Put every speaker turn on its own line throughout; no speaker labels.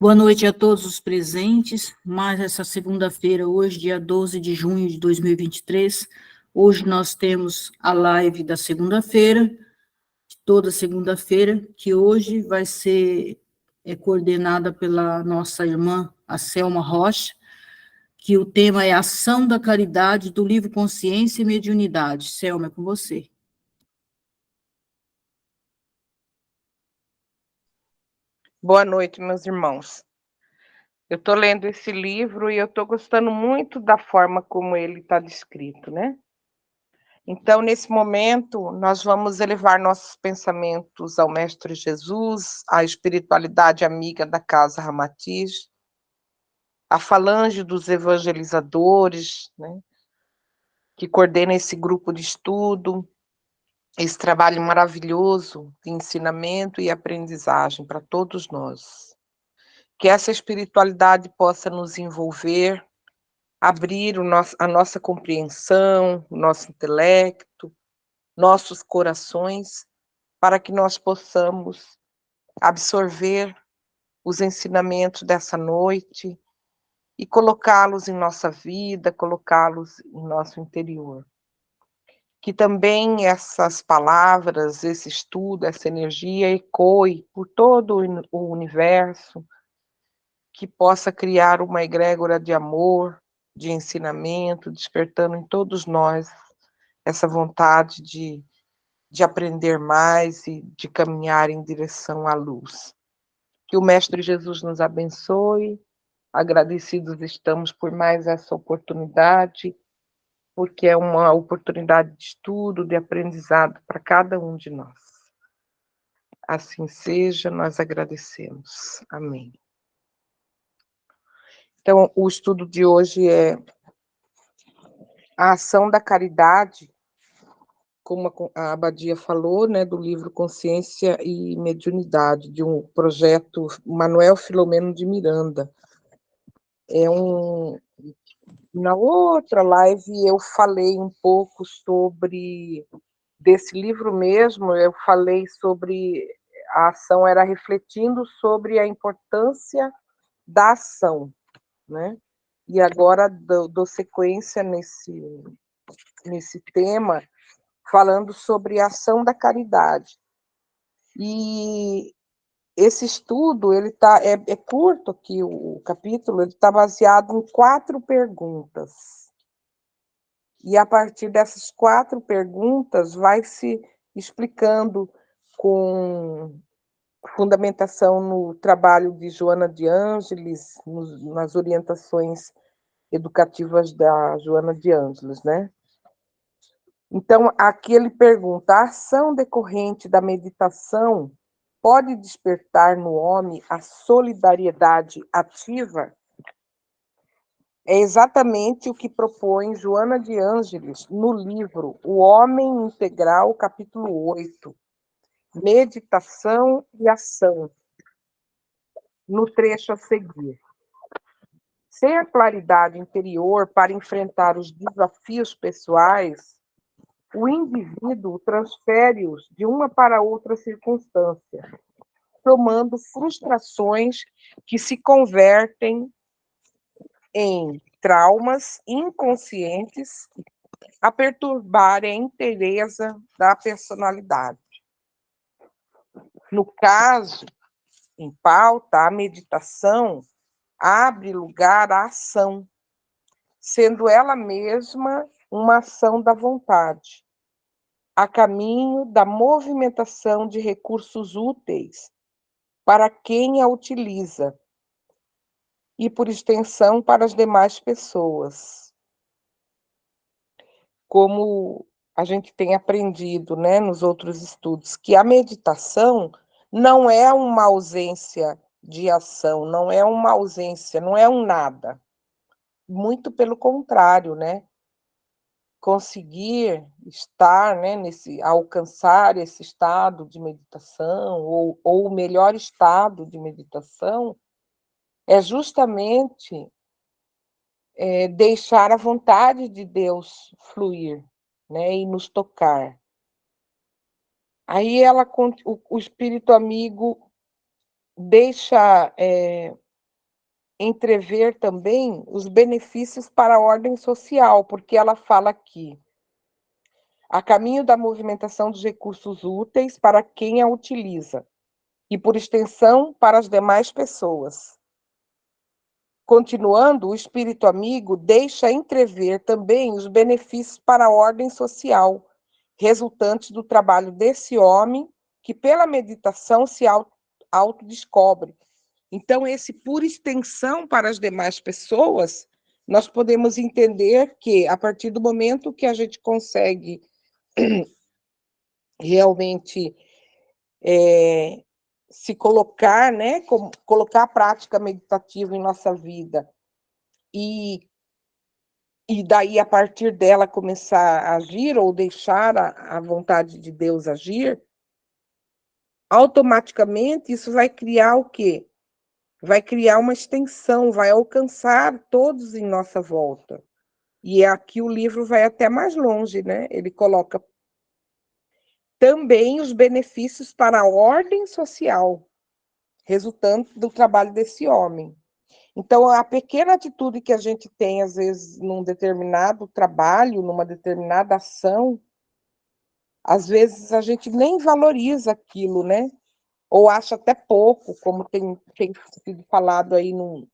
Boa noite a todos os presentes. Mais essa segunda-feira, hoje, dia 12 de junho de 2023. Hoje nós temos a live da segunda-feira, de toda segunda-feira, que hoje vai ser coordenada pela nossa irmã, a Selma Rocha, que o tema é Ação da Caridade do livro Consciência e Mediunidade. Selma, é com você.
Boa noite, meus irmãos. Eu estou lendo esse livro e eu estou gostando muito da forma como ele está descrito, né? Então, nesse momento, nós vamos elevar nossos pensamentos ao Mestre Jesus, à espiritualidade amiga da Casa Ramatiz, à falange dos evangelizadores, né, que coordena esse grupo de estudo, esse trabalho maravilhoso de ensinamento e aprendizagem para todos nós. Que essa espiritualidade possa nos envolver, abrir a nossa compreensão, o nosso intelecto, nossos corações, para que nós possamos absorver os ensinamentos dessa noite e colocá-los em nossa vida, colocá-los em nosso interior. Que também essas palavras, esse estudo, essa energia ecoe por todo o universo, que possa criar uma egrégora de amor, de ensinamento, despertando em todos nós essa vontade de aprender mais e de caminhar em direção à luz. Que o Mestre Jesus nos abençoe, agradecidos estamos por mais essa oportunidade, porque é uma oportunidade de estudo, de aprendizado para cada um de nós. Assim seja, nós agradecemos. Amém. Então, o estudo de hoje é a ação da caridade, como a Abadia falou, né, do livro Consciência e Mediunidade, de um projeto Manuel Filomeno de Miranda. Na outra live eu falei um pouco sobre desse livro mesmo, eu falei sobre a ação, era refletindo sobre a importância da ação, né? E agora dou sequência nesse tema, falando sobre a ação da caridade. E esse estudo, ele é curto aqui, o capítulo, ele está baseado em 4 perguntas. E a partir dessas 4 perguntas, vai se explicando com fundamentação no trabalho de Joana de Ângeles, nas orientações educativas da Joana de Ângeles, né? Então, aqui ele pergunta: a ação decorrente da meditação pode despertar no homem a solidariedade ativa? É exatamente o que propõe Joana de Ângeles no livro O Homem Integral, capítulo 8, Meditação e Ação, no trecho a seguir. Sem a claridade interior para enfrentar os desafios pessoais, o indivíduo transfere-os de uma para outra circunstância, tomando frustrações que se convertem em traumas inconscientes a perturbarem a inteireza da personalidade. No caso, em pauta, a meditação abre lugar à ação, sendo ela mesma uma ação da vontade, a caminho da movimentação de recursos úteis para quem a utiliza e, por extensão, para as demais pessoas. Como a gente tem aprendido, né, nos outros estudos, que a meditação não é uma ausência de ação, não é uma ausência, não é um nada. Muito pelo contrário, né? Conseguir estar, né, alcançar esse estado de meditação, ou o melhor estado de meditação, é justamente deixar a vontade de Deus fluir, né, e nos tocar. Aí o espírito amigo deixa entrever também os benefícios para a ordem social, porque ela fala aqui: a caminho da movimentação dos recursos úteis para quem a utiliza, e, por extensão, para as demais pessoas. Continuando, o espírito amigo deixa entrever também os benefícios para a ordem social, resultantes do trabalho desse homem, que pela meditação se autodescobre. Então, esse por extensão para as demais pessoas, nós podemos entender que, a partir do momento que a gente consegue realmente se colocar, né, colocar a prática meditativa em nossa vida e daí, a partir dela, começar a agir ou deixar a vontade de Deus agir, automaticamente isso vai criar o quê? Vai criar uma extensão, vai alcançar todos em nossa volta. E aqui o livro vai até mais longe, né? Ele coloca também os benefícios para a ordem social, resultante do trabalho desse homem. Então, a pequena atitude que a gente tem, às vezes, num determinado trabalho, numa determinada ação, às vezes a gente nem valoriza aquilo, né? Ou acha até pouco, como tem sido falado aí no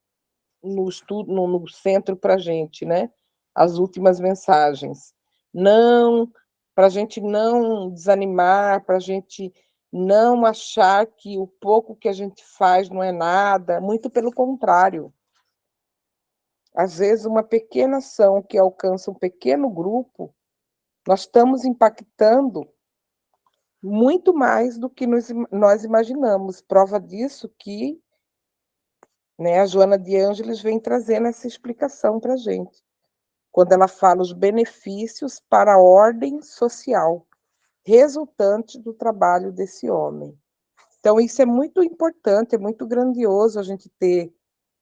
estudo, no centro para a gente, né? As últimas mensagens. Não, para a gente não desanimar, para a gente não achar que o pouco que a gente faz não é nada, muito pelo contrário. Às vezes, uma pequena ação que alcança um pequeno grupo, nós estamos impactando muito mais do que nós imaginamos. Prova disso que, né, a Joana de Ângeles vem trazendo essa explicação para a gente, quando ela fala os benefícios para a ordem social, resultante do trabalho desse homem. Então, isso é muito importante, é muito grandioso a gente ter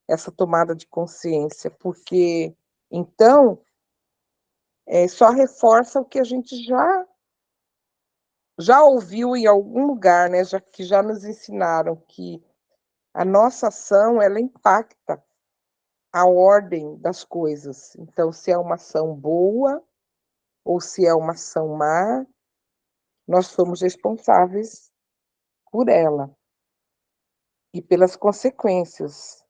essa tomada de consciência, porque, então, só reforça o que a gente já ouviu em algum lugar, né, que já nos ensinaram que a nossa ação, ela impacta a ordem das coisas. Então, se é uma ação boa ou se é uma ação má, nós somos responsáveis por ela e pelas consequências.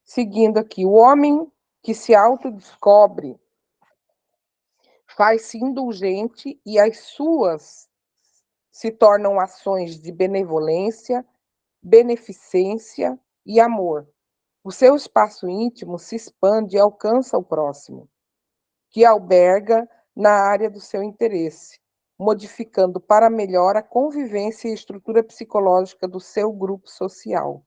Seguindo aqui, o homem que se autodescobre faz-se indulgente e as suas se tornam ações de benevolência, beneficência e amor. O seu espaço íntimo se expande e alcança o próximo, que alberga na área do seu interesse, modificando para melhor a convivência e estrutura psicológica do seu grupo social.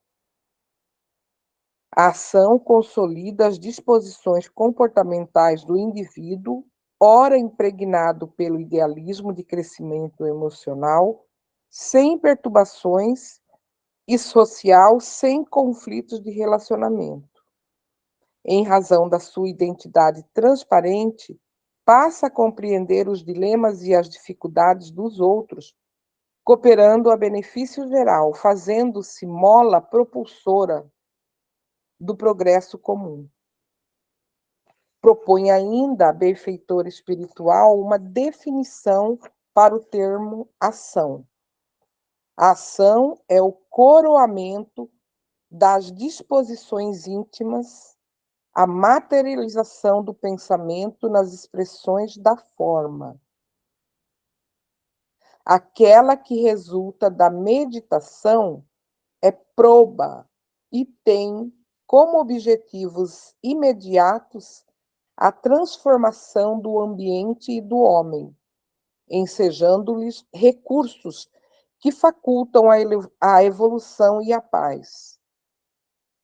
A ação consolida as disposições comportamentais do indivíduo, ora impregnado pelo idealismo de crescimento emocional, sem perturbações, e social, sem conflitos de relacionamento. Em razão da sua identidade transparente, passa a compreender os dilemas e as dificuldades dos outros, cooperando a benefício geral, fazendo-se mola propulsora do progresso comum. Propõe ainda a benfeitora espiritual uma definição para o termo ação. A ação é o coroamento das disposições íntimas, a materialização do pensamento nas expressões da forma. Aquela que resulta da meditação é proba e tem como objetivos imediatos a transformação do ambiente e do homem, ensejando-lhes recursos que facultam a evolução e a paz.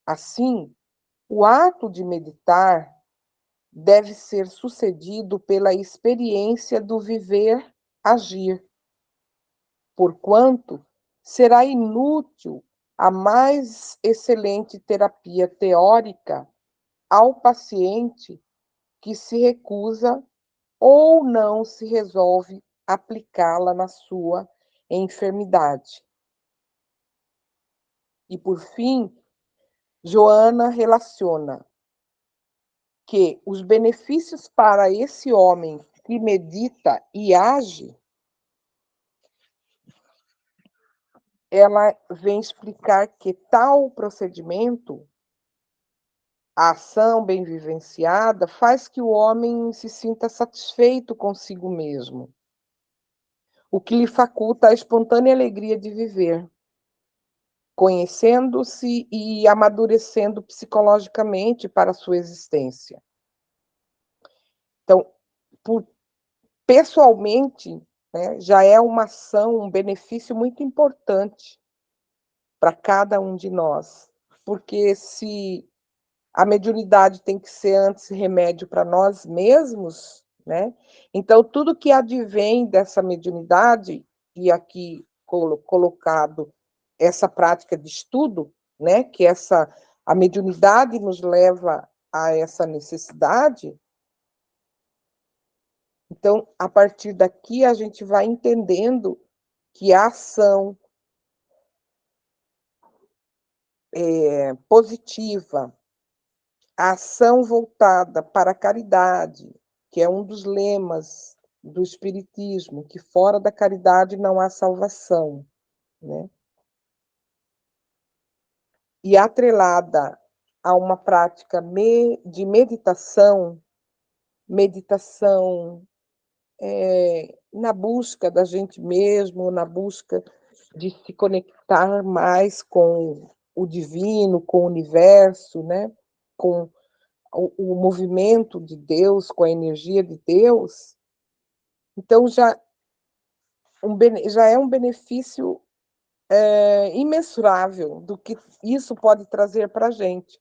Assim, o ato de meditar deve ser sucedido pela experiência do viver-agir, porquanto será inútil a mais excelente terapia teórica ao paciente que se recusa ou não se resolve aplicá-la na sua enfermidade. E, por fim, Joana relaciona que os benefícios para esse homem que medita e age, ela vem explicar que tal procedimento, a ação bem vivenciada, faz que o homem se sinta satisfeito consigo mesmo, o que lhe faculta a espontânea alegria de viver, conhecendo-se e amadurecendo psicologicamente para a sua existência. Então, pessoalmente, né, já é uma ação, um benefício muito importante para cada um de nós, porque se a mediunidade tem que ser antes remédio para nós mesmos, né? Então, tudo que advém dessa mediunidade, e aqui colocado essa prática de estudo, né? Que a mediunidade nos leva a essa necessidade. Então, a partir daqui, a gente vai entendendo que a ação positiva, a ação voltada para a caridade, que é um dos lemas do Espiritismo, que fora da caridade não há salvação, né? E atrelada a uma prática de meditação, na busca da gente mesmo, na busca de se conectar mais com o divino, com o universo, né? Com o movimento de Deus, com a energia de Deus. Então, já é um benefício imensurável do que isso pode trazer para a gente.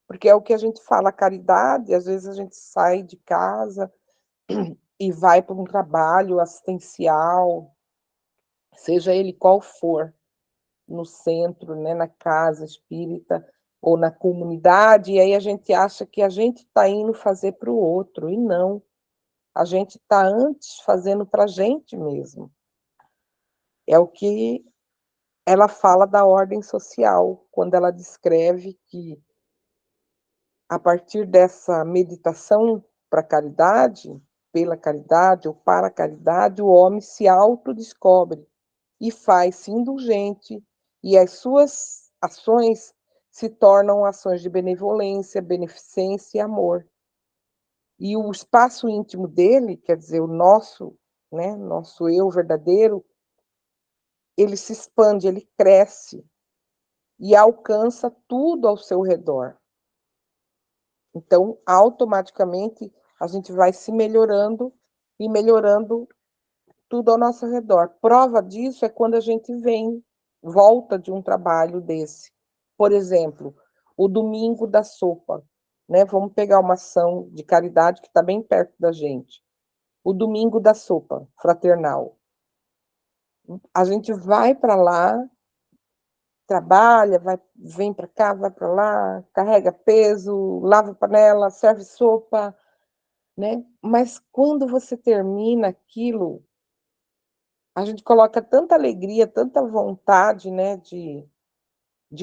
Porque é o que a gente fala, a caridade, às vezes a gente sai de casa e vai para um trabalho assistencial, seja ele qual for, no centro, né, na casa espírita ou na comunidade, e aí a gente acha que a gente está indo fazer para o outro, e não. A gente está antes fazendo para a gente mesmo. É o que ela fala da ordem social, quando ela descreve que, a partir dessa meditação para a caridade, pela caridade ou para a caridade, o homem se autodescobre e faz-se indulgente, e as suas ações se tornam ações de benevolência, beneficência e amor. E o espaço íntimo dele, quer dizer, o nosso, né, nosso eu verdadeiro, ele se expande, ele cresce e alcança tudo ao seu redor. Então, automaticamente, a gente vai se melhorando e melhorando tudo ao nosso redor. Prova disso é quando a gente volta de um trabalho desse. Por exemplo, o domingo da sopa, né? Vamos pegar uma ação de caridade que está bem perto da gente. O domingo da sopa fraternal. A gente vai para lá, trabalha, vem para cá, vai para lá, carrega peso, lava panela, serve sopa, né? Mas quando você termina aquilo, a gente coloca tanta alegria, tanta vontade, né, de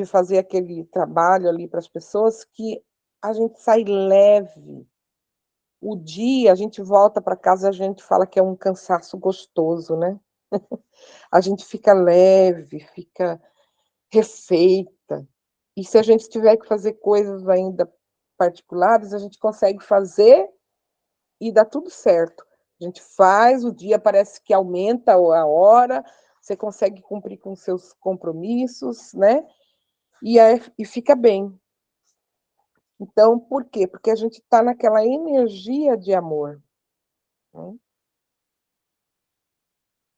fazer aquele trabalho ali para as pessoas, que a gente sai leve. O dia, a gente volta para casa, a gente fala que é um cansaço gostoso, né? A gente fica leve, fica refeita. E se a gente tiver que fazer coisas ainda particulares, a gente consegue fazer e dá tudo certo. A gente faz, o dia parece que aumenta a hora, você consegue cumprir com seus compromissos, né? E fica bem. Então, por quê? Porque a gente está naquela energia de amor. Né?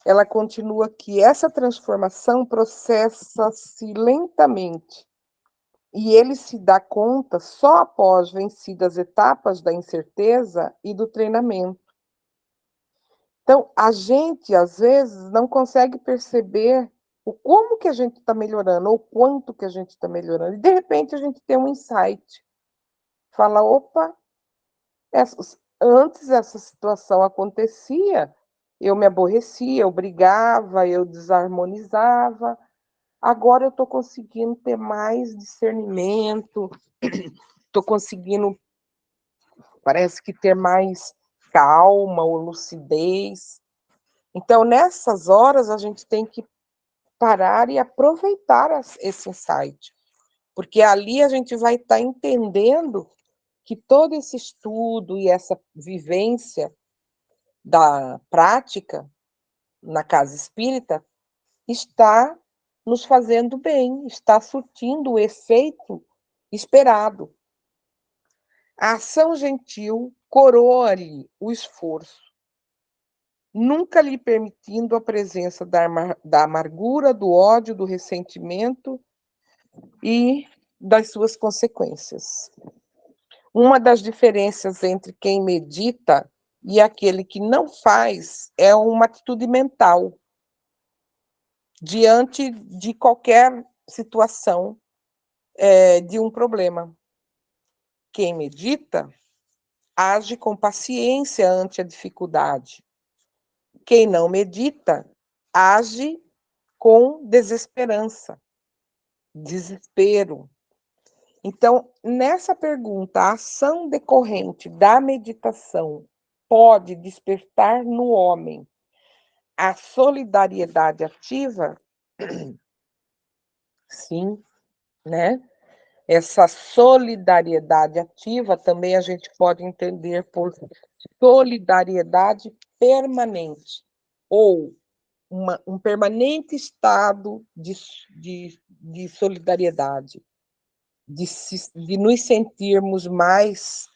Ela continua que essa transformação processa-se lentamente e ele se dá conta só após vencidas etapas da incerteza e do treinamento. Então, a gente, às vezes, não consegue perceber o como que a gente está melhorando, ou quanto que a gente está melhorando. E, de repente, a gente tem um insight. Fala, opa, antes essa situação acontecia, eu me aborrecia, eu brigava, eu desarmonizava, agora eu estou conseguindo ter mais discernimento, estou conseguindo, parece que ter mais calma ou lucidez. Então, nessas horas, a gente tem que parar e aproveitar esse insight, porque ali a gente vai estar entendendo que todo esse estudo e essa vivência da prática na casa espírita está nos fazendo bem, está surtindo o efeito esperado. A ação gentil coroa-lhe o esforço, nunca lhe permitindo a presença da amargura, do ódio, do ressentimento e das suas consequências. Uma das diferenças entre quem medita e aquele que não faz é uma atitude mental diante de qualquer situação de um problema. Quem medita age com paciência ante a dificuldade. Quem não medita age com desesperança, desespero. Então, nessa pergunta, a ação decorrente da meditação pode despertar no homem a solidariedade ativa? Sim, né? Essa solidariedade ativa também a gente pode entender por solidariedade permanente, ou um permanente estado de solidariedade, de nos sentirmos mais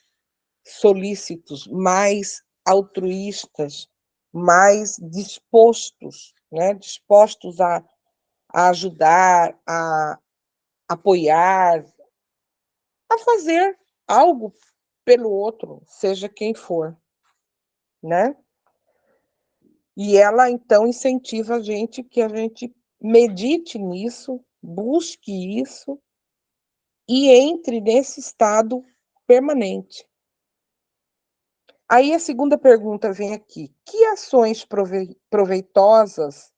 solícitos, mais altruístas, mais dispostos, né? Dispostos a ajudar, a apoiar, a fazer algo pelo outro, seja quem for, né? E ela, então, incentiva a gente que a gente medite nisso, busque isso e entre nesse estado permanente. Aí a segunda pergunta vem aqui. Que ações proveitosas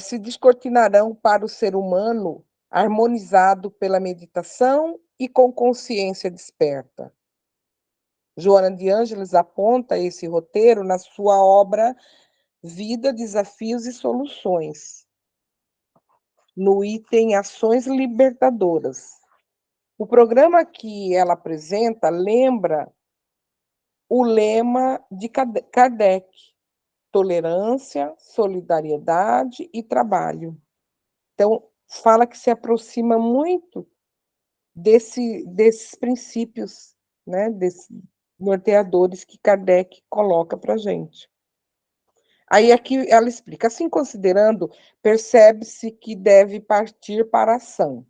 se descortinarão para o ser humano harmonizado pela meditação e com consciência desperta? Joana de Ângeles aponta esse roteiro na sua obra Vida, Desafios e Soluções, no item Ações Libertadoras. O programa que ela apresenta lembra o lema de Kardec: tolerância, solidariedade e trabalho. Então, fala que se aproxima muito desses princípios, né, desses norteadores que Kardec coloca para a gente. Aí aqui ela explica, assim considerando, percebe-se que deve partir para a ação,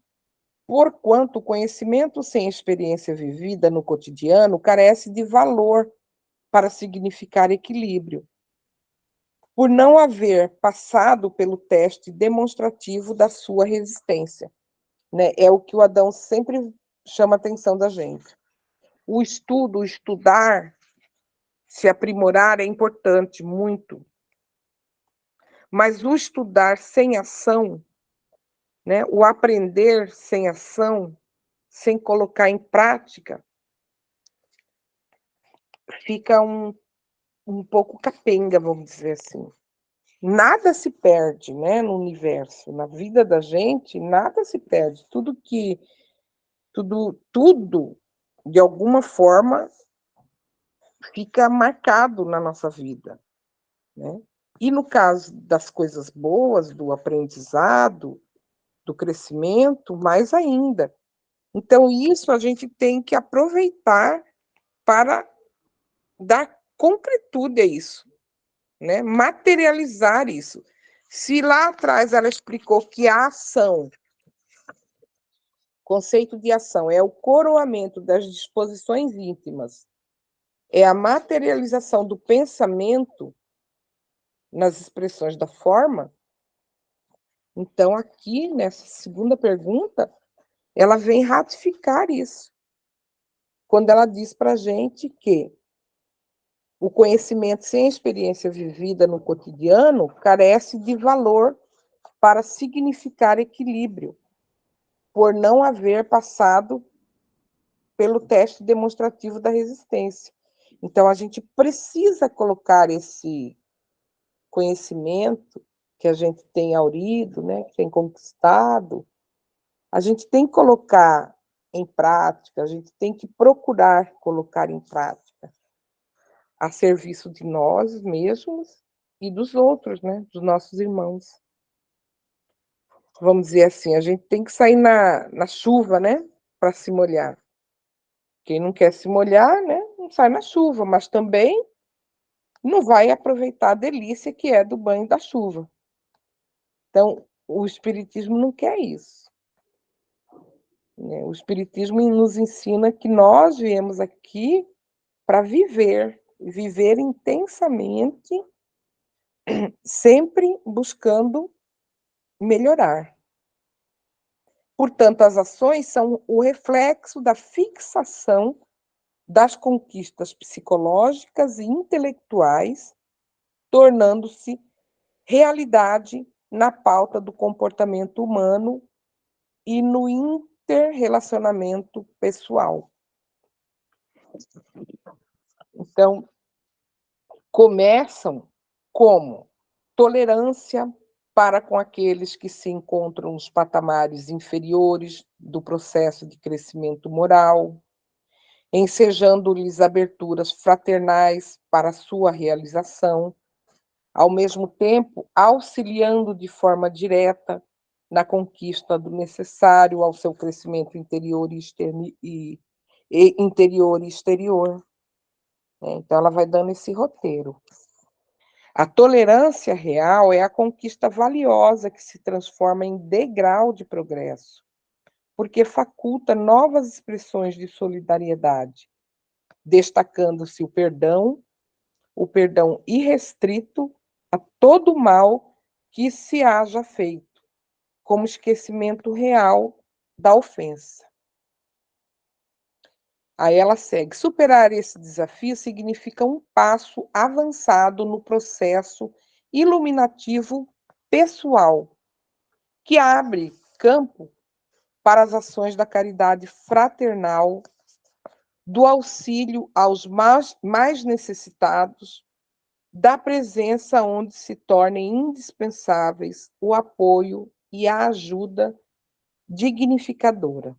porquanto o conhecimento sem experiência vivida no cotidiano carece de valor para significar equilíbrio, por não haver passado pelo teste demonstrativo da sua resistência. Né? É o que o Adão sempre chama a atenção da gente. O estudo, o estudar, se aprimorar é importante, muito. Mas o estudar sem ação, né? O aprender sem ação, sem colocar em prática, fica um pouco capenga, vamos dizer assim. Nada se perde, né, no universo, na vida da gente, nada se perde. Tudo, de alguma forma, fica marcado na nossa vida, né? E no caso das coisas boas, do aprendizado, do crescimento, mais ainda. Então, isso a gente tem que aproveitar para dar concretude a isso, né? Materializar isso. Se lá atrás ela explicou que a ação, conceito de ação, é o coroamento das disposições íntimas, é a materialização do pensamento nas expressões da forma, então aqui, nessa segunda pergunta, ela vem ratificar isso, quando ela diz para a gente que o conhecimento sem experiência vivida no cotidiano carece de valor para significar equilíbrio, por não haver passado pelo teste demonstrativo da resistência. Então, a gente precisa colocar esse conhecimento que a gente tem aurido, né, que tem conquistado, a gente tem que colocar em prática, a gente tem que procurar colocar em prática a serviço de nós mesmos e dos outros, né, dos nossos irmãos. Vamos dizer assim, a gente tem que sair na chuva, né, para se molhar. Quem não quer se molhar, né, não sai na chuva, mas também não vai aproveitar a delícia que é do banho da chuva. Então, o Espiritismo não quer isso. O Espiritismo nos ensina que nós viemos aqui para viver intensamente, sempre buscando melhorar. Portanto, as ações são o reflexo da fixação das conquistas psicológicas e intelectuais, tornando-se realidade na pauta do comportamento humano e no interrelacionamento pessoal. Então, começam como tolerância para com aqueles que se encontram nos patamares inferiores do processo de crescimento moral, ensejando-lhes aberturas fraternais para sua realização, ao mesmo tempo auxiliando de forma direta na conquista do necessário ao seu crescimento interior e exterior. Então, ela vai dando esse roteiro. A tolerância real é a conquista valiosa que se transforma em degrau de progresso, porque faculta novas expressões de solidariedade, destacando-se o perdão irrestrito a todo mal que se haja feito, como esquecimento real da ofensa. Aí ela segue. Superar esse desafio significa um passo avançado no processo iluminativo pessoal, que abre campo para as ações da caridade fraternal, do auxílio aos mais necessitados, da presença onde se tornem indispensáveis o apoio e a ajuda dignificadora.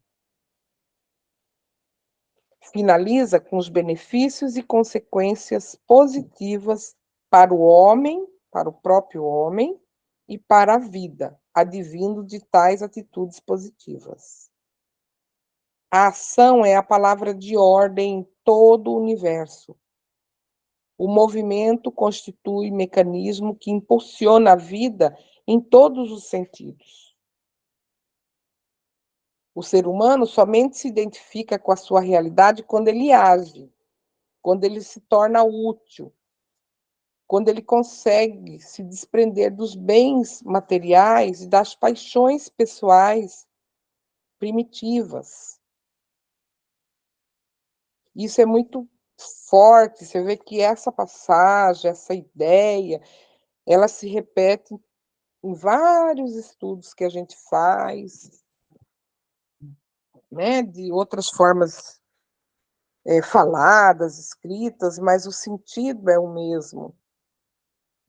Finaliza com os benefícios e consequências positivas para o homem, para o próprio homem e para a vida, advindo de tais atitudes positivas. A ação é a palavra de ordem em todo o universo. O movimento constitui mecanismo que impulsiona a vida em todos os sentidos. O ser humano somente se identifica com a sua realidade quando ele age, quando ele se torna útil, quando ele consegue se desprender dos bens materiais e das paixões pessoais primitivas. Isso é muito forte, você vê que essa passagem, essa ideia, ela se repete em vários estudos que a gente faz, né, de outras formas faladas, escritas, mas o sentido é o mesmo,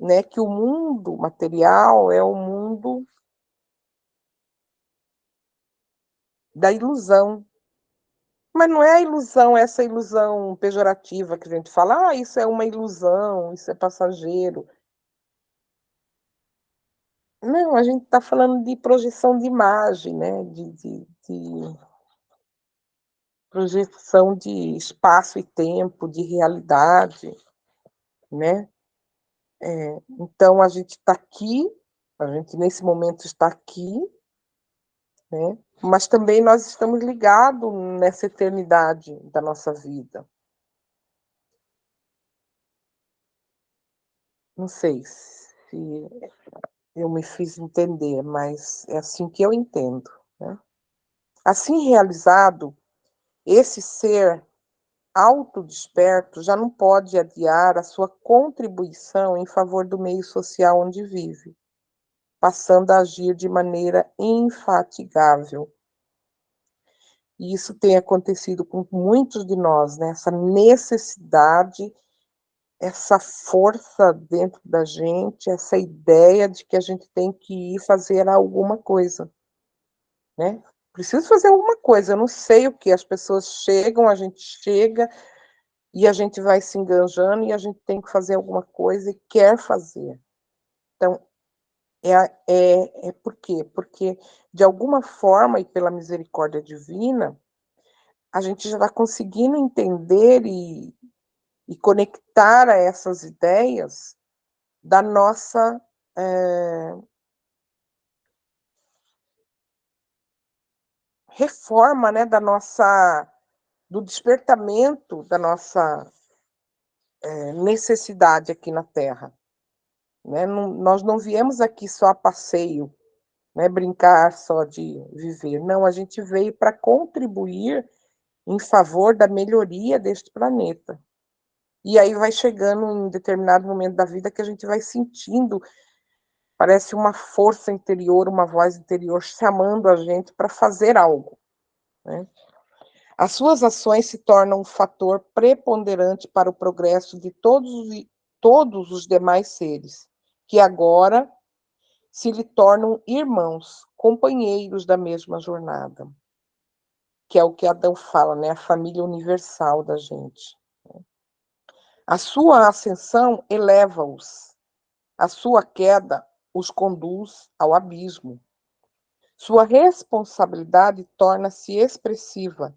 né, que o mundo material é o mundo da ilusão. Mas não é a ilusão, essa ilusão pejorativa que a gente fala, isso é uma ilusão, isso é passageiro. Não, a gente está falando de projeção de imagem, né? de projeção de espaço e tempo, de realidade, né? Então, a gente está aqui, a gente nesse momento está aqui, né? Mas também nós estamos ligados nessa eternidade da nossa vida. Não sei se eu me fiz entender, mas é assim que eu entendo, né? Assim realizado, esse ser autodesperto já não pode adiar a sua contribuição em favor do meio social onde vive, passando a agir de maneira infatigável. E isso tem acontecido com muitos de nós, né? Essa necessidade, essa força dentro da gente, essa ideia de que a gente tem que ir fazer alguma coisa, né? Preciso fazer alguma coisa, eu não sei o que. As pessoas chegam, a gente chega e a gente vai se enganjando e a gente tem que fazer alguma coisa e quer fazer. Então, por quê? Porque, de alguma forma, e pela misericórdia divina, a gente já está conseguindo entender e conectar a essas ideias da nossa reforma, né, do despertamento da nossa necessidade aqui na Terra. Né? Nós não viemos aqui só a passeio, né, brincar só de viver. Não, a gente veio para contribuir em favor da melhoria deste planeta. E aí vai chegando em determinado momento da vida que a gente vai sentindo, parece uma força interior, uma voz interior chamando a gente para fazer algo. Né? As suas ações se tornam um fator preponderante para o progresso de todos os demais seres, que agora se lhe tornam irmãos, companheiros da mesma jornada, que é o que Adão fala, né? A família universal da gente. A sua ascensão eleva-os, a sua queda os conduz ao abismo. Sua responsabilidade torna-se expressiva,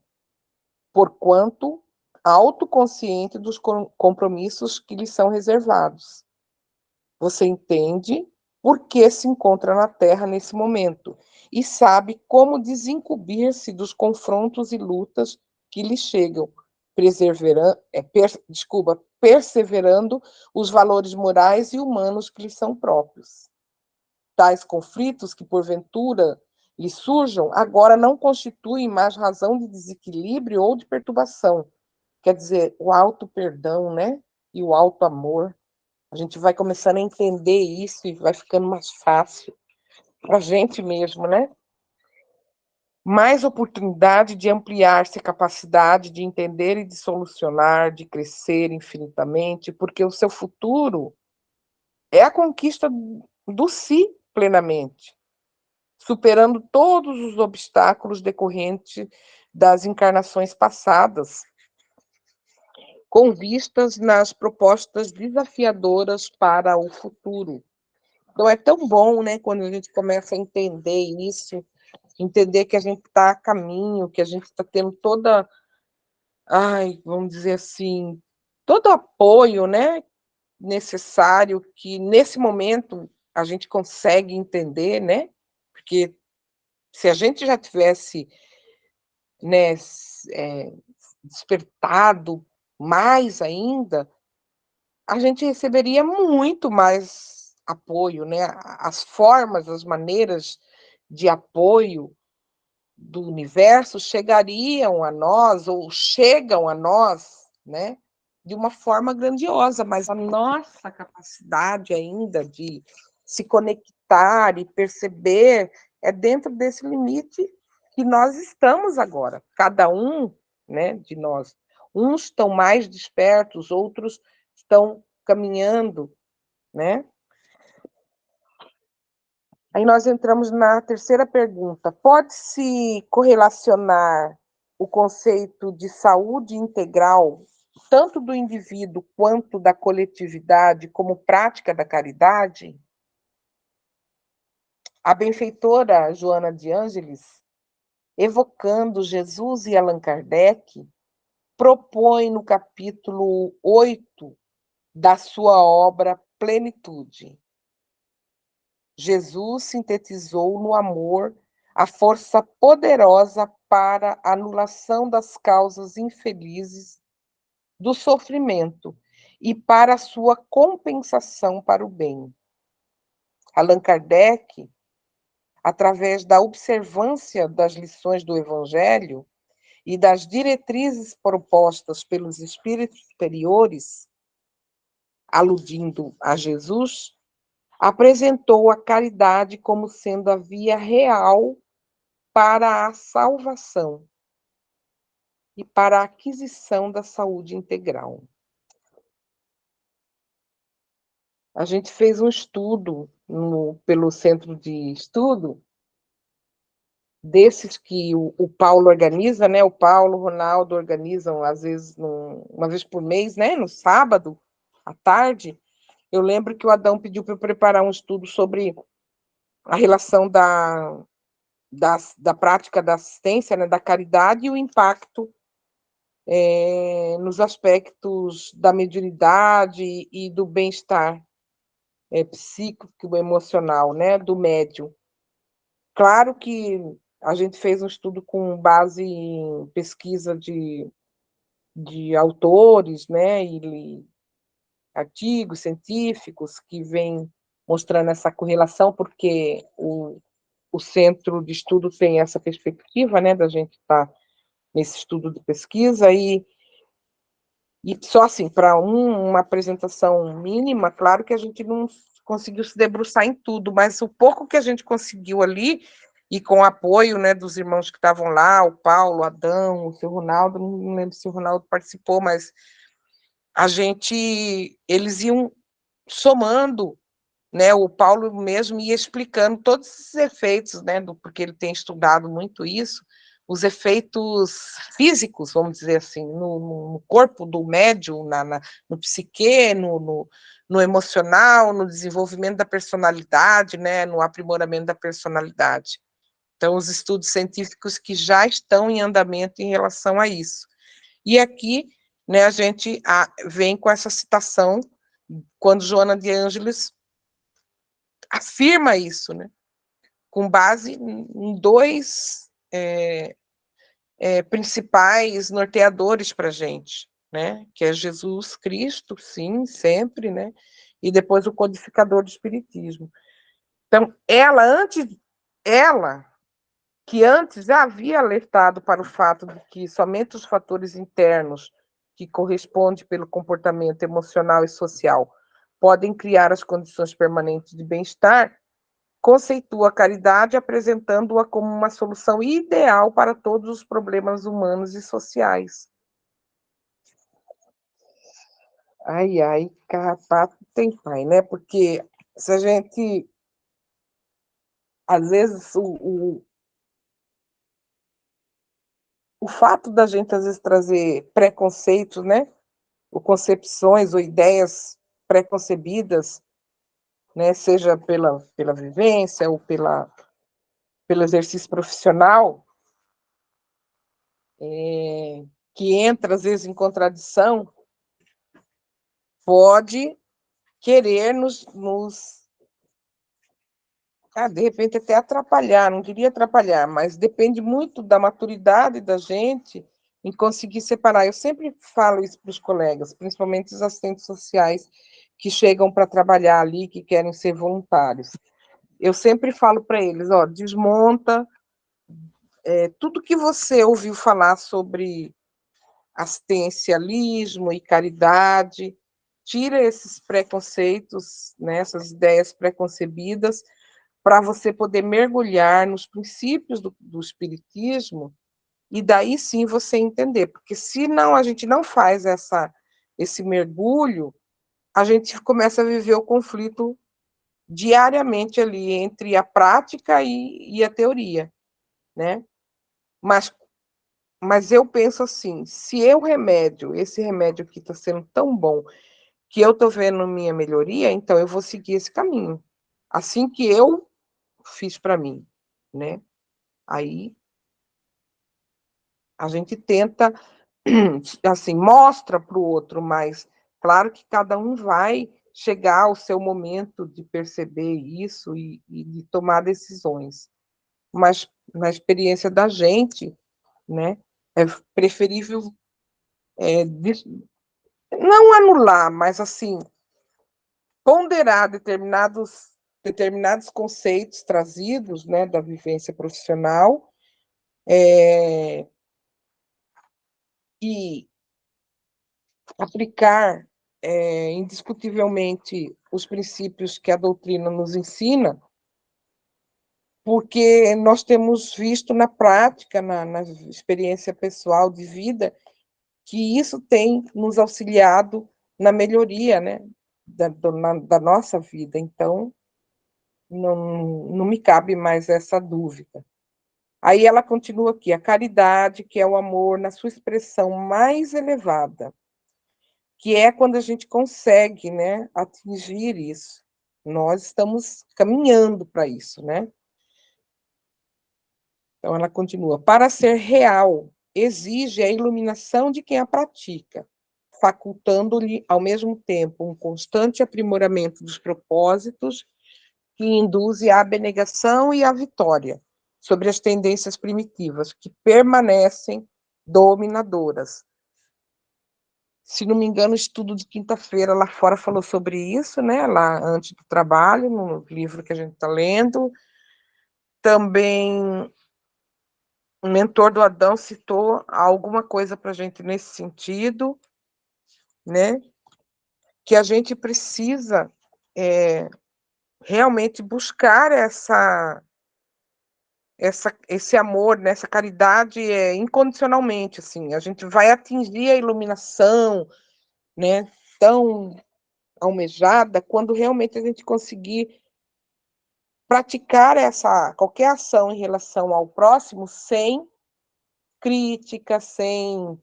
porquanto autoconsciente dos compromissos que lhe são reservados. Você entende por que se encontra na Terra nesse momento e sabe como desincumbir-se dos confrontos e lutas que lhe chegam, perseverando os valores morais e humanos que lhe são próprios. Tais conflitos que, porventura, lhe surjam, agora não constituem mais razão de desequilíbrio ou de perturbação. Quer dizer, o auto-perdão, né? E o auto-amor. A gente vai começando a entender isso e vai ficando mais fácil para a gente mesmo, né? Mais oportunidade de ampliar-se a capacidade de entender e de solucionar, de crescer infinitamente, porque o seu futuro é a conquista do si plenamente, superando todos os obstáculos decorrentes das encarnações passadas, com vistas nas propostas desafiadoras para o futuro. Então, é tão bom, né, quando a gente começa a entender isso, entender que a gente está a caminho, que a gente está tendo vamos dizer assim, todo o apoio, né, necessário, que nesse momento a gente consegue entender, né, porque se a gente já tivesse, né, despertado mais ainda, a gente receberia muito mais apoio, né? As formas, as maneiras de apoio do universo chegariam a nós, ou chegam a nós, né? De uma forma grandiosa, mas a nossa capacidade ainda de se conectar e perceber é dentro desse limite que nós estamos agora, cada um, né, de nós. Uns estão mais despertos, outros estão caminhando, né? Aí nós entramos na terceira pergunta. Pode-se correlacionar o conceito de saúde integral, tanto do indivíduo quanto da coletividade, como prática da caridade? A benfeitora Joana de Ângeles, evocando Jesus e Allan Kardec, propõe no capítulo 8 da sua obra Plenitude. Jesus sintetizou no amor a força poderosa para a anulação das causas infelizes do sofrimento e para a sua compensação para o bem. Allan Kardec, através da observância das lições do Evangelho e das diretrizes propostas pelos espíritos superiores, aludindo a Jesus, apresentou a caridade como sendo a via real para a salvação e para a aquisição da saúde integral. A gente fez um estudo pelo centro de estudo, desses que o Paulo organiza, né? O Paulo, o Ronaldo organizam, às vezes, uma vez por mês, né? No sábado, à tarde. Eu lembro que o Adão pediu para eu preparar um estudo sobre a relação da prática da assistência, né? Da caridade e o impacto nos aspectos da mediunidade e do bem-estar psíquico, emocional, né? Do médium. Claro que a gente fez um estudo com base em pesquisa de autores, né, e artigos científicos que vêm mostrando essa correlação, porque o centro de estudo tem essa perspectiva, né, da gente estar nesse estudo de pesquisa, e só assim, para uma apresentação mínima, claro que a gente não conseguiu se debruçar em tudo, mas o pouco que a gente conseguiu ali, e com o apoio, né, dos irmãos que estavam lá, o Paulo, o Adão, o seu Ronaldo, não lembro se o Ronaldo participou, mas eles iam somando, né, o Paulo mesmo ia explicando todos esses efeitos, né, porque ele tem estudado muito isso, os efeitos físicos, vamos dizer assim, no corpo do médium, no psique, no emocional, no desenvolvimento da personalidade, né, no aprimoramento da personalidade. Então, os estudos científicos que já estão em andamento em relação a isso. E aqui, né, a gente vem com essa citação, quando Joana de Ângeles afirma isso, né, com base em dois principais norteadores para a gente, né, que é Jesus Cristo, sim, sempre, né, e depois o codificador do Espiritismo. Então, ela que antes já havia alertado para o fato de que somente os fatores internos, que correspondem pelo comportamento emocional e social, podem criar as condições permanentes de bem-estar, conceitua a caridade apresentando-a como uma solução ideal para todos os problemas humanos e sociais. Ai, ai, carrapato tem pai, né? Porque se a gente, às vezes, o fato da gente, às vezes, trazer preconceitos, né? Ou concepções ou ideias preconcebidas, né? Seja pela vivência ou pelo exercício profissional, que entra, às vezes, em contradição, pode querer de repente, até atrapalhar, não diria atrapalhar, mas depende muito da maturidade da gente em conseguir separar. Eu sempre falo isso para os colegas, principalmente os assistentes sociais que chegam para trabalhar ali, que querem ser voluntários. Eu sempre falo para eles, desmonta tudo que você ouviu falar sobre assistencialismo e caridade, tira esses preconceitos, né, essas ideias preconcebidas, para você poder mergulhar nos princípios do Espiritismo, e daí sim você entender, porque se não a gente não faz esse mergulho, a gente começa a viver o conflito diariamente ali entre a prática e a teoria, né? Mas eu penso assim, se esse remédio aqui está sendo tão bom, que eu estou vendo minha melhoria, então eu vou seguir esse caminho. Assim que eu fiz para mim, né? Aí a gente tenta, assim, mostra para o outro, mas claro que cada um vai chegar ao seu momento de perceber isso e de tomar decisões. Mas na experiência da gente, né, é preferível não anular, mas assim ponderar determinados conceitos trazidos, né, da vivência profissional, e aplicar indiscutivelmente os princípios que a doutrina nos ensina, porque nós temos visto na prática, na experiência pessoal de vida, que isso tem nos auxiliado na melhoria, né, da nossa vida. Então, não me cabe mais essa dúvida. Aí ela continua aqui: a caridade, que é o amor na sua expressão mais elevada, que é quando a gente consegue, né, atingir isso. Nós estamos caminhando para isso, né? Então ela continua: para ser real, exige a iluminação de quem a pratica, facultando-lhe, ao mesmo tempo, um constante aprimoramento dos propósitos que induzem à abnegação e à vitória sobre as tendências primitivas, que permanecem dominadoras. Se não me engano, o estudo de quinta-feira lá fora falou sobre isso, né? Lá antes do trabalho, no livro que a gente está lendo. Também o mentor do Adão citou alguma coisa para a gente nesse sentido, né? Que a gente precisa realmente buscar esse amor, né? Essa caridade incondicionalmente, assim. A gente vai atingir a iluminação, né? Tão almejada quando realmente a gente conseguir praticar qualquer ação em relação ao próximo sem crítica, sem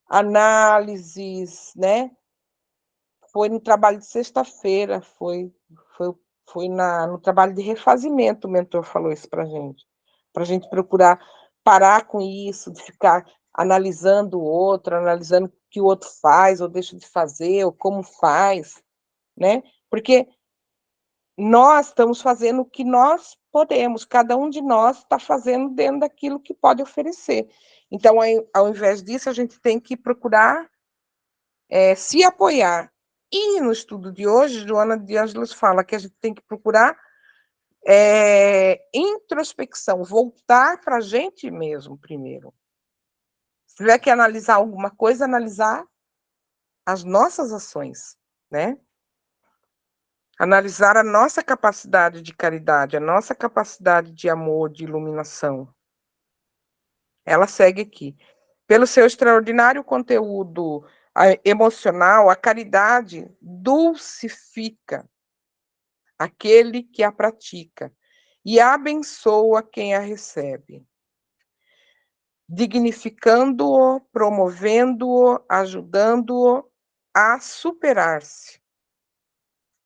análises, né? Foi no trabalho de sexta-feira, foi no trabalho de refazimento, o mentor falou isso para a gente procurar parar com isso, de ficar analisando o outro, analisando o que o outro faz ou deixa de fazer, ou como faz, né? Porque nós estamos fazendo o que nós podemos, cada um de nós está fazendo dentro daquilo que pode oferecer. Então, ao invés disso, a gente tem que procurar se apoiar. E no estudo de hoje, Joana de Ângeles fala que a gente tem que procurar introspecção, voltar para a gente mesmo primeiro. Se tiver que analisar alguma coisa, analisar as nossas ações, né? Analisar a nossa capacidade de caridade, a nossa capacidade de amor, de iluminação. Ela segue aqui. Pelo seu extraordinário conteúdo emocional, a caridade dulcifica aquele que a pratica e abençoa quem a recebe, dignificando-o, promovendo-o, ajudando-o a superar-se.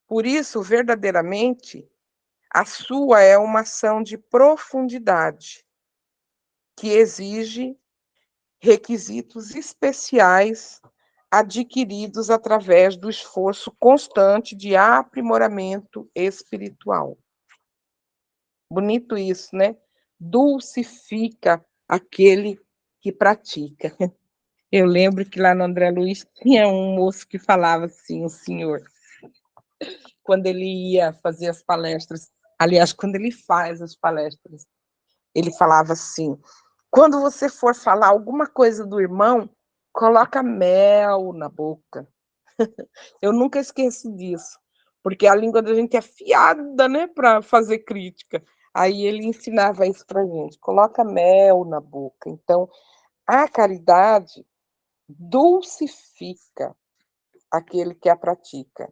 Por isso, verdadeiramente, a sua é uma ação de profundidade, que exige requisitos especiais adquiridos através do esforço constante de aprimoramento espiritual. Bonito isso, né? Dulcifica aquele que pratica. Eu lembro que lá no André Luiz tinha um moço que falava assim, um senhor, quando ele ia fazer as palestras, aliás, quando ele faz as palestras, ele falava assim: quando você for falar alguma coisa do irmão, coloca mel na boca. Eu nunca esqueço disso, porque a língua da gente é afiada, né, para fazer crítica. Aí ele ensinava isso para a gente: coloca mel na boca. Então, a caridade dulcifica aquele que a pratica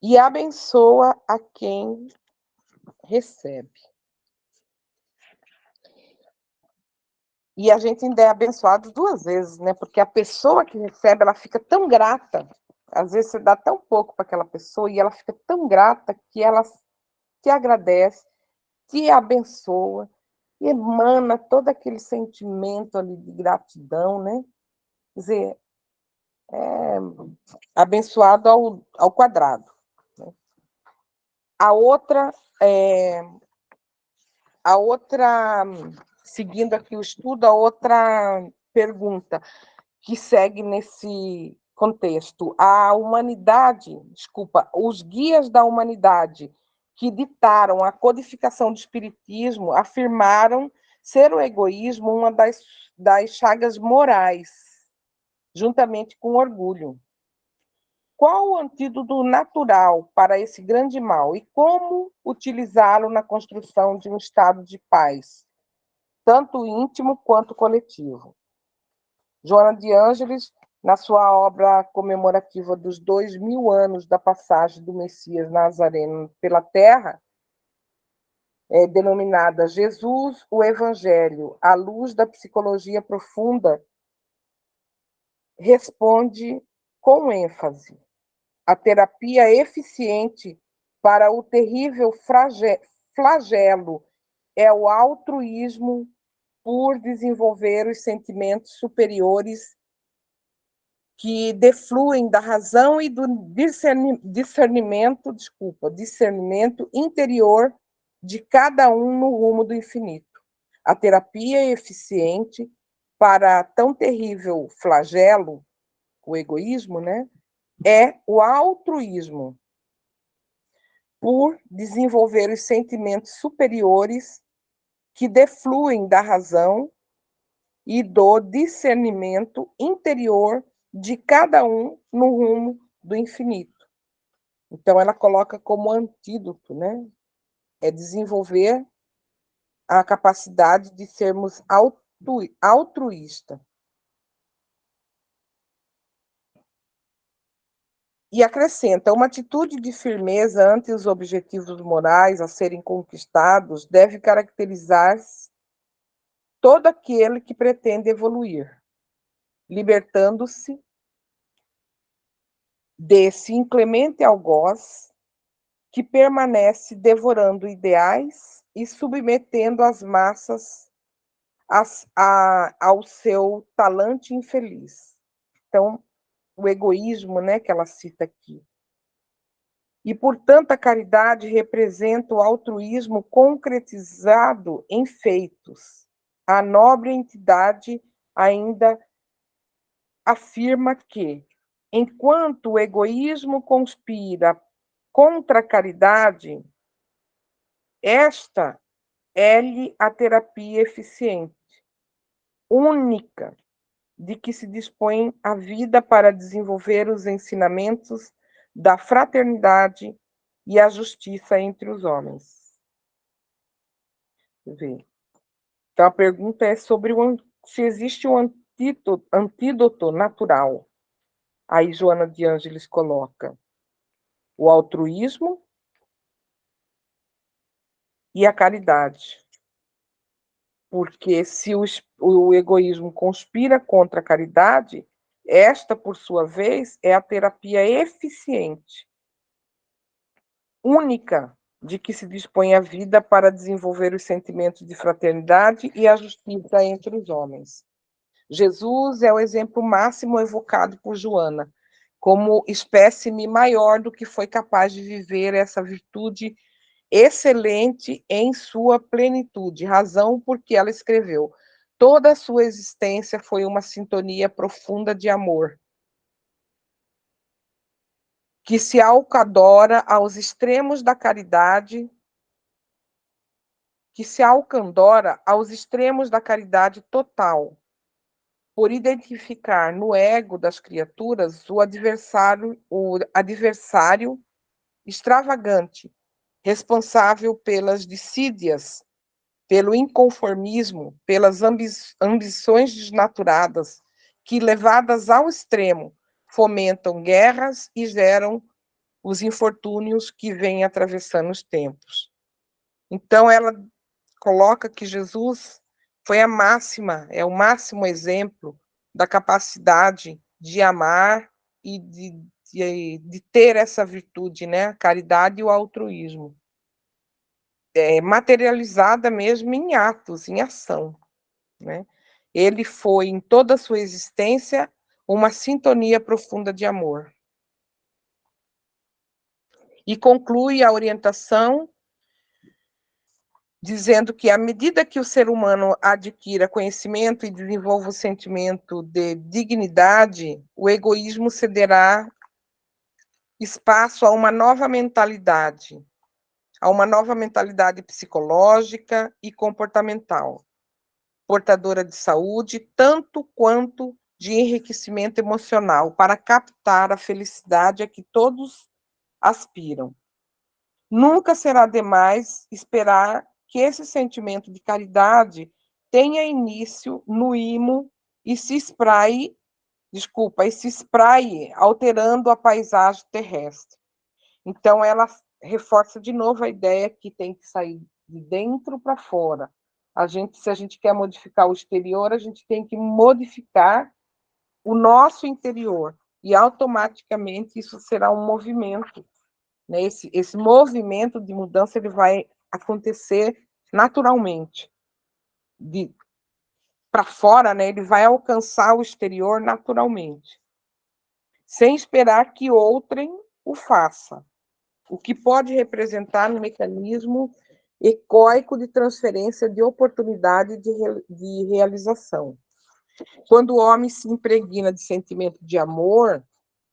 e abençoa a quem recebe. E a gente ainda é abençoado duas vezes, né? Porque a pessoa que recebe, ela fica tão grata. Às vezes você dá tão pouco para aquela pessoa e ela fica tão grata que ela te agradece, te abençoa, e emana todo aquele sentimento ali de gratidão, né? Quer dizer, abençoado ao quadrado. Né? A outra, seguindo aqui o estudo, a outra pergunta que segue nesse contexto. Os guias da humanidade que ditaram a codificação do espiritismo afirmaram ser o egoísmo uma das chagas morais, juntamente com o orgulho. Qual o antídoto natural para esse grande mal e como utilizá-lo na construção de um estado de paz, tanto íntimo quanto coletivo? Joana de Ângeles, na sua obra comemorativa dos 2000 anos da passagem do Messias Nazareno pela Terra, denominada Jesus, o Evangelho, à luz da psicologia profunda, responde com ênfase: a terapia eficiente para o terrível flagelo é o altruísmo por desenvolver os sentimentos superiores que defluem da razão e do discernimento interior de cada um no rumo do infinito. A terapia é eficiente para tão terrível flagelo, o egoísmo, né? É o altruísmo, por desenvolver os sentimentos superiores que defluem da razão e do discernimento interior de cada um no rumo do infinito. Então, ela coloca como antídoto, né? É desenvolver a capacidade de sermos altruístas. E acrescenta: uma atitude de firmeza ante os objetivos morais a serem conquistados deve caracterizar todo aquele que pretende evoluir, libertando-se desse inclemente algoz que permanece devorando ideais e submetendo as massas ao seu talante infeliz. Então, o egoísmo, né, que ela cita aqui. E, portanto, a caridade representa o altruísmo concretizado em feitos. A nobre entidade ainda afirma que, enquanto o egoísmo conspira contra a caridade, esta é-lhe a terapia eficiente, única, de que se dispõe a vida para desenvolver os ensinamentos da fraternidade e a justiça entre os homens. Então, a pergunta é sobre se existe um antídoto natural. Aí Joana de Ângeles coloca o altruísmo e a caridade. Porque se o egoísmo conspira contra a caridade, esta, por sua vez, é a terapia eficiente, única, de que se dispõe a vida para desenvolver os sentimentos de fraternidade e a justiça entre os homens. Jesus é o exemplo máximo evocado por Joana, como espécime maior do que foi capaz de viver essa virtude excelente em sua plenitude, razão porque ela escreveu: toda a sua existência foi uma sintonia profunda de amor, que se alcandora aos extremos da caridade, total, por identificar no ego das criaturas o adversário extravagante, responsável pelas dissídias, pelo inconformismo, pelas ambições desnaturadas, que, levadas ao extremo, fomentam guerras e geram os infortúnios que vêm atravessando os tempos. Então, ela coloca que Jesus foi é o máximo exemplo da capacidade de amar e de ter essa virtude, né? A caridade e o altruísmo. Materializada mesmo em atos, em ação, né? Ele foi, em toda a sua existência, uma sintonia profunda de amor. E conclui a orientação dizendo que, à medida que o ser humano adquira conhecimento e desenvolva o sentimento de dignidade, o egoísmo cederá espaço a uma nova mentalidade psicológica e comportamental, portadora de saúde, tanto quanto de enriquecimento emocional, para captar a felicidade a que todos aspiram. Nunca será demais esperar que esse sentimento de caridade tenha início no imo e se espraie, alterando a paisagem terrestre. Então, ela reforça de novo a ideia que tem que sair de dentro para fora. Se a gente quer modificar o exterior, a gente tem que modificar o nosso interior, e automaticamente isso será um movimento, né? Esse movimento de mudança ele vai acontecer naturalmente. Para fora, né, ele vai alcançar o exterior naturalmente, sem esperar que outrem o faça, o que pode representar um mecanismo egóico de transferência de oportunidade de realização. Quando o homem se impregna de sentimento de amor,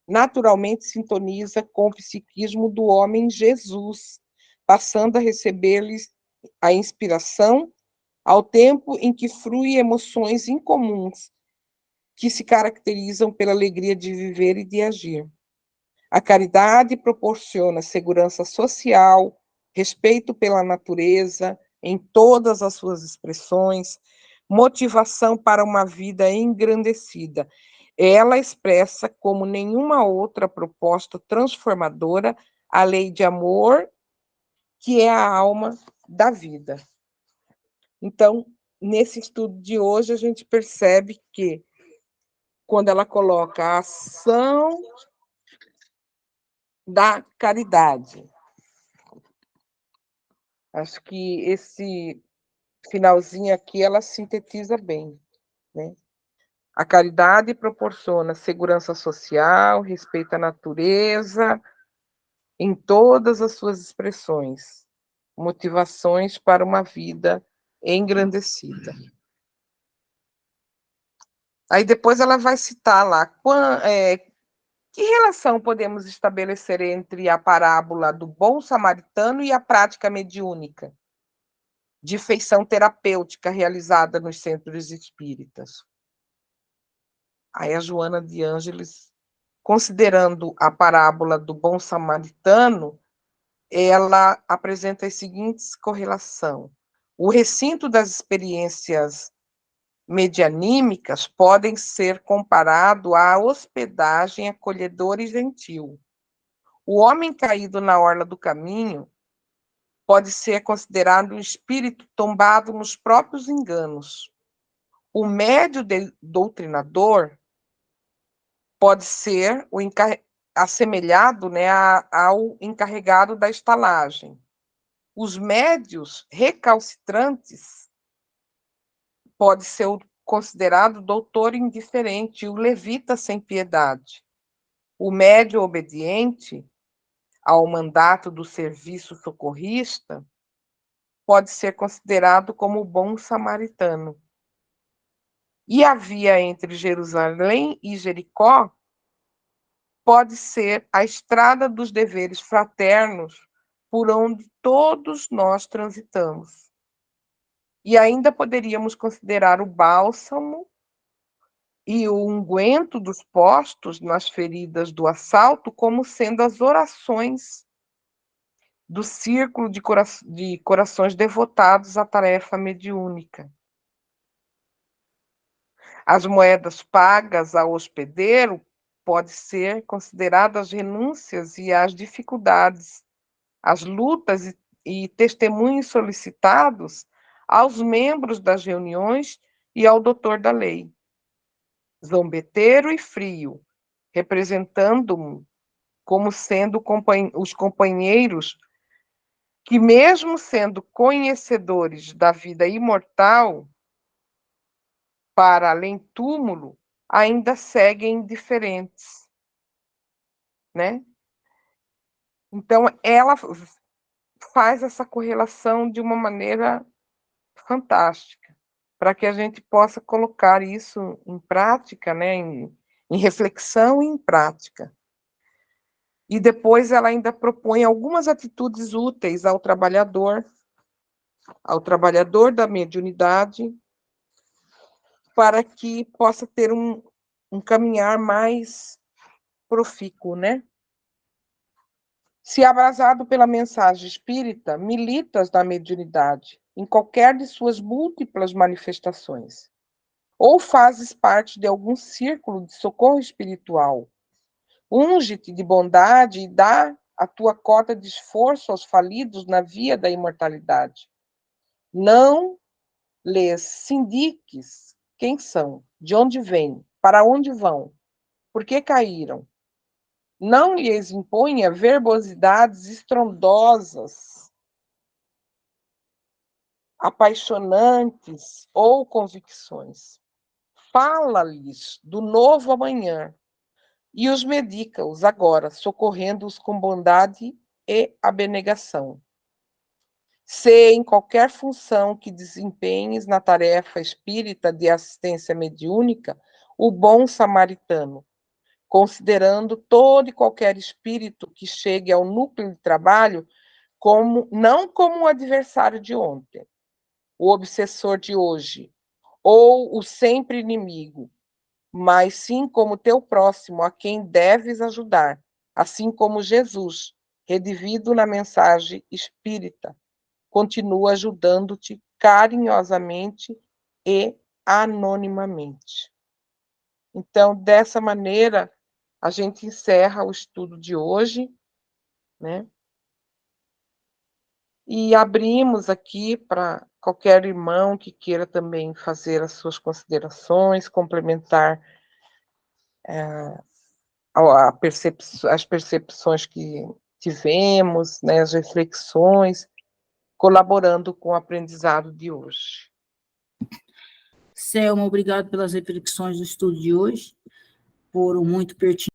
naturalmente sintoniza com o psiquismo do homem Jesus, passando a receber-lhes a inspiração ao tempo em que flui emoções incomuns que se caracterizam pela alegria de viver e de agir. A caridade proporciona segurança social, respeito pela natureza em todas as suas expressões, motivação para uma vida engrandecida. Ela expressa como nenhuma outra proposta transformadora a lei de amor, que é a alma da vida. Então, nesse estudo de hoje, a gente percebe que, quando ela coloca a ação da caridade, acho que esse finalzinho aqui ela sintetiza bem, né? A caridade proporciona segurança social, respeito à natureza, em todas as suas expressões, motivações para uma vida engrandecida. Aí depois ela vai citar lá que relação podemos estabelecer entre a parábola do bom samaritano e a prática mediúnica de feição terapêutica realizada nos centros espíritas. Aí a Joana de Ângeles, considerando a parábola do bom samaritano, ela apresenta as seguintes correlações. O recinto das experiências medianímicas podem ser comparado à hospedagem acolhedora e gentil. O homem caído na orla do caminho pode ser considerado um espírito tombado nos próprios enganos. O médio doutrinador pode ser assemelhado, né, ao encarregado da estalagem. Os médios recalcitrantes pode ser considerado doutor indiferente, o levita sem piedade. O médio obediente ao mandato do serviço socorrista pode ser considerado como o bom samaritano. E a via entre Jerusalém e Jericó pode ser a estrada dos deveres fraternos por onde todos nós transitamos. E ainda poderíamos considerar o bálsamo e o unguento dos postos nas feridas do assalto como sendo as orações do círculo de corações devotados à tarefa mediúnica. As moedas pagas ao hospedeiro podem ser consideradas renúncias e as dificuldades, as lutas e testemunhos solicitados aos membros das reuniões e ao doutor da lei. Zombeteiro e frio, representando como sendo os companheiros que, mesmo sendo conhecedores da vida imortal, para além túmulo, ainda seguem indiferentes, né? Então, ela faz essa correlação de uma maneira fantástica, para que a gente possa colocar isso em prática, né? Em reflexão e em prática. E depois ela ainda propõe algumas atitudes úteis ao trabalhador da mediunidade, para que possa ter um caminhar mais profícuo, né? Se abrasado pela mensagem espírita, militas na mediunidade, em qualquer de suas múltiplas manifestações. Ou fazes parte de algum círculo de socorro espiritual. Unge-te de bondade e dá a tua cota de esforço aos falidos na via da imortalidade. Não lhes sindiques quem são, de onde vêm, para onde vão, por que caíram. Não lhes imponha verbosidades estrondosas, apaixonantes ou convicções. Fala-lhes do novo amanhã e os medica-os agora, socorrendo-os com bondade e abnegação. Se em qualquer função que desempenhes na tarefa espírita de assistência mediúnica, o bom samaritano, considerando todo e qualquer espírito que chegue ao núcleo de trabalho não como um adversário de ontem, o obsessor de hoje, ou o sempre inimigo, mas sim como teu próximo, a quem deves ajudar, assim como Jesus, redivido na mensagem espírita, continua ajudando-te carinhosamente e anonimamente. Então, dessa maneira, a gente encerra o estudo de hoje, né? E abrimos aqui para qualquer irmão que queira também fazer as suas considerações, complementar as percepções que tivemos, né, as reflexões, colaborando com o aprendizado de hoje.
Selma, obrigado pelas reflexões do estudo de hoje, foram muito pertinentes.